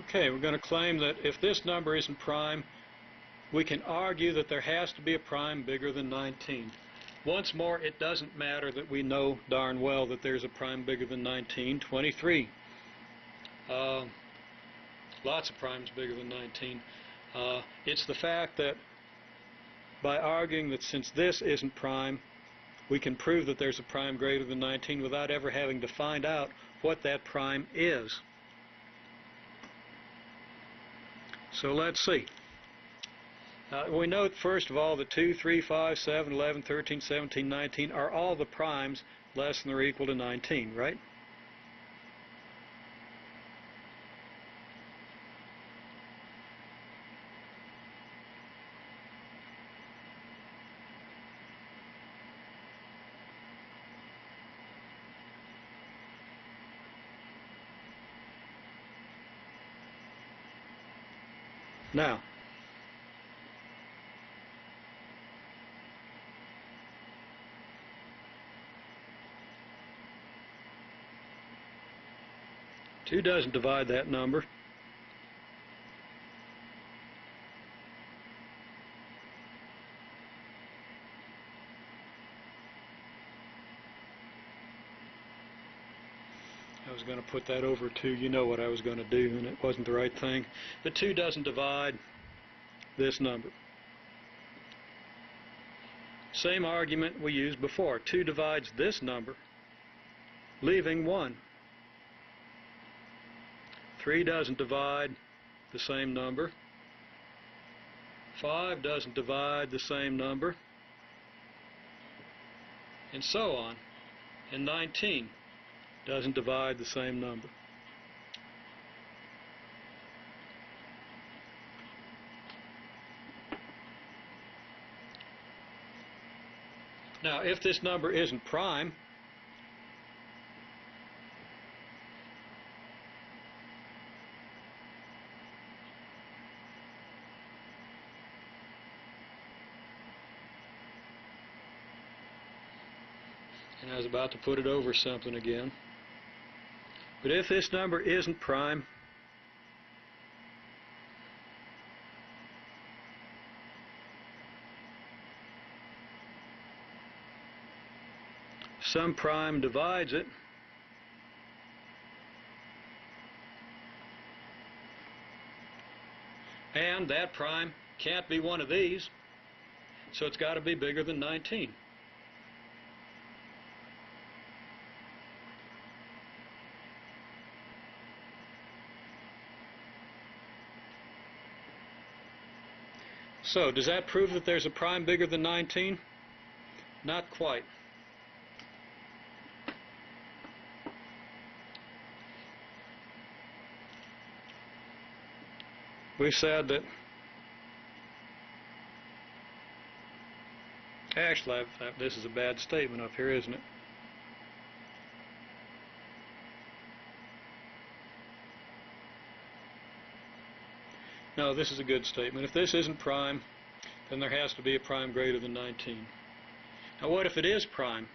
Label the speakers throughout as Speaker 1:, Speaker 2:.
Speaker 1: Okay, we're going to claim that if this number isn't prime, we can argue that there has to be a prime bigger than 19. Once more, it doesn't matter that we know darn well that there's a prime bigger than 19. 23. Lots of primes bigger than 19. It's the fact that by arguing that since this isn't prime, we can prove that there's a prime greater than 19 without ever having to find out what that prime is. So let's see. We note first of all that 2, 3, 5, 7, 11, 13, 17, 19 are all the primes less than or equal to 19, right? Now, two doesn't divide that number. I was going to put that over 2. You know what I was going to do, and it wasn't the right thing. The 2 doesn't divide this number. Same argument we used before. 2 divides this number, leaving 1. 3 doesn't divide the same number. 5 doesn't divide the same number. And so on. And 19 doesn't divide the same number. Now, if this number isn't prime, and I was about to put it over something again, but if this number isn't prime, some prime divides it, and that prime can't be one of these, so it's got to be bigger than 19. So, does that prove that there's a prime bigger than 19? Not quite. We said that, actually, this is a bad statement up here, isn't it? No, this is a good statement. If this isn't prime, then there has to be a prime greater than 19. Now, what if it is prime?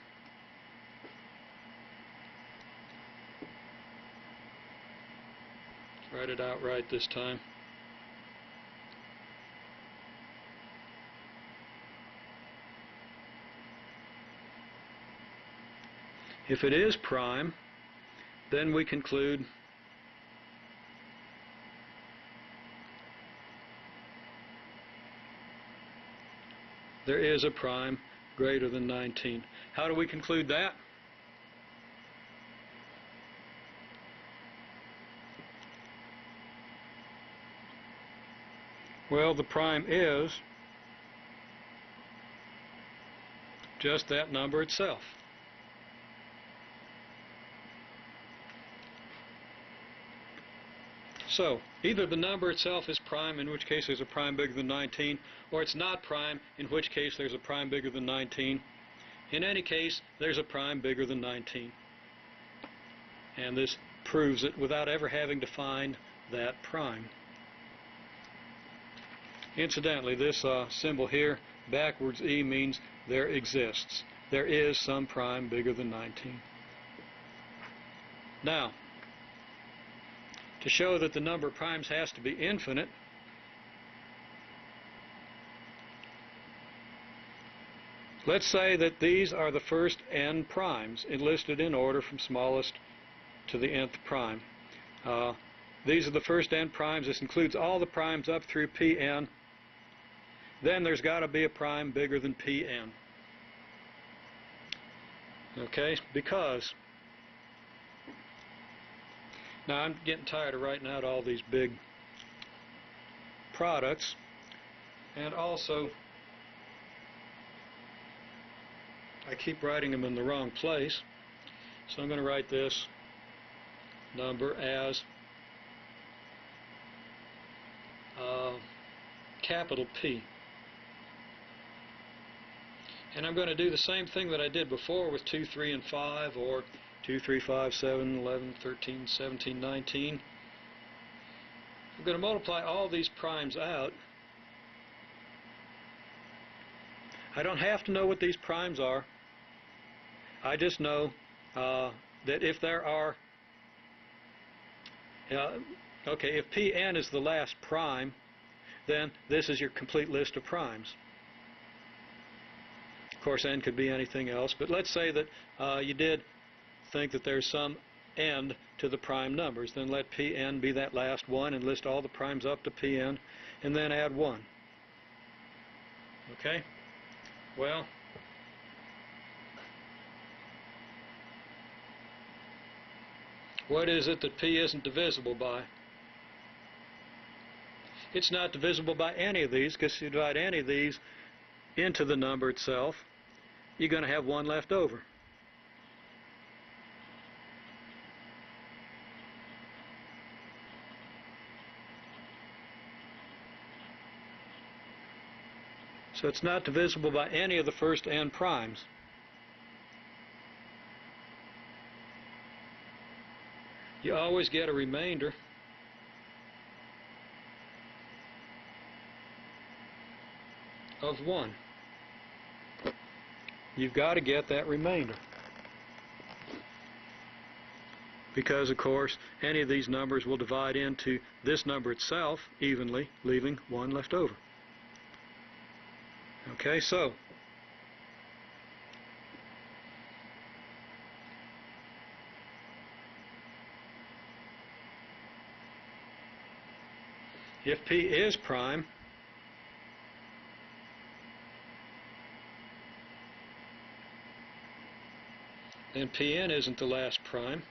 Speaker 1: Write it out right this time. If it is prime, then we conclude there is a prime greater than 19. How do we conclude that? Well, the prime is just that number itself. So, either the number itself is prime, in which case there's a prime bigger than 19, or it's not prime, in which case there's a prime bigger than 19. In any case, there's a prime bigger than 19. And this proves it without ever having to find that prime. Incidentally, this symbol here, backwards E, means there exists. There is some prime bigger than 19. Now, to show that the number of primes has to be infinite, let's say that these are the first n primes enlisted in order from smallest to the nth prime. These are the first n primes. This includes all the primes up through Pn. Then there's got to be a prime bigger than Pn. Okay, because now I'm getting tired of writing out all these big products, and also I keep writing them in the wrong place, so I'm going to write this number as capital P. And I'm going to do the same thing that I did before with 2, 3, and 5, or 2, 3, 5, 7, 11, 13, 17, 19. I'm going to multiply all these primes out. I don't have to know what these primes are. I just know that if there are, okay, if Pn is the last prime, then this is your complete list of primes. Of course, n could be anything else, but let's say that you did think that there's some end to the prime numbers. Then let Pn be that last one and list all the primes up to Pn, and then add 1. Okay? Well, what is it that P isn't divisible by? It's not divisible by any of these, because if you divide any of these into the number itself, you're going to have 1 left over. So it's not divisible by any of the first n primes. You always get a remainder of 1. You've got to get that remainder, because of course any of these numbers will divide into this number itself evenly, leaving 1 left over. Okay, so if P is prime, then Pn isn't the last prime.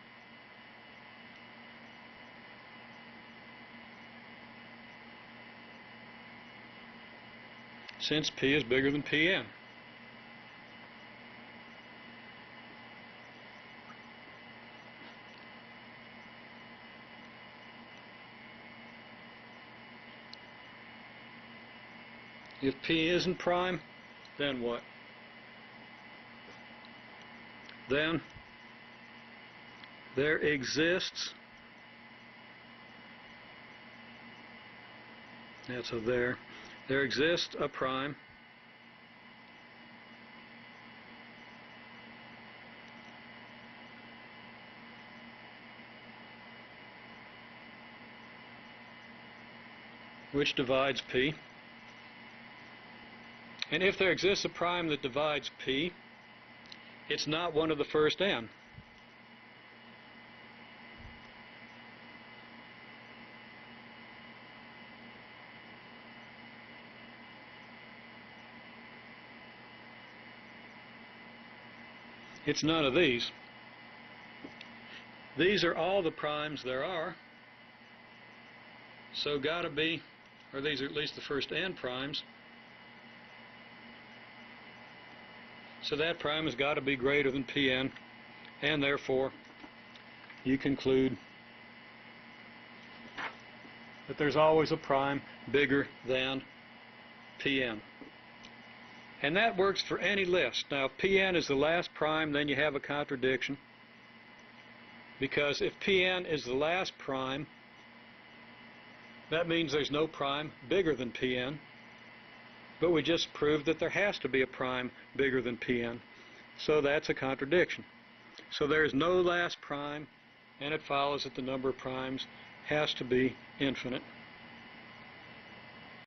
Speaker 1: Since P is bigger than Pn. If P isn't prime, then what? Then there exists, that's a there exists a prime which divides P. And if there exists a prime that divides P, it's not one of the first n. It's none of these. These are all the primes there are. So gotta be, or these are at least the first n primes. So that prime has got to be greater than Pn, and therefore you conclude that there's always a prime bigger than Pn. And that works for any list. Now, if Pn is the last prime, then you have a contradiction, because if Pn is the last prime, that means there's no prime bigger than Pn. But we just proved that there has to be a prime bigger than Pn. So that's a contradiction. So there is no last prime, and it follows that the number of primes has to be infinite.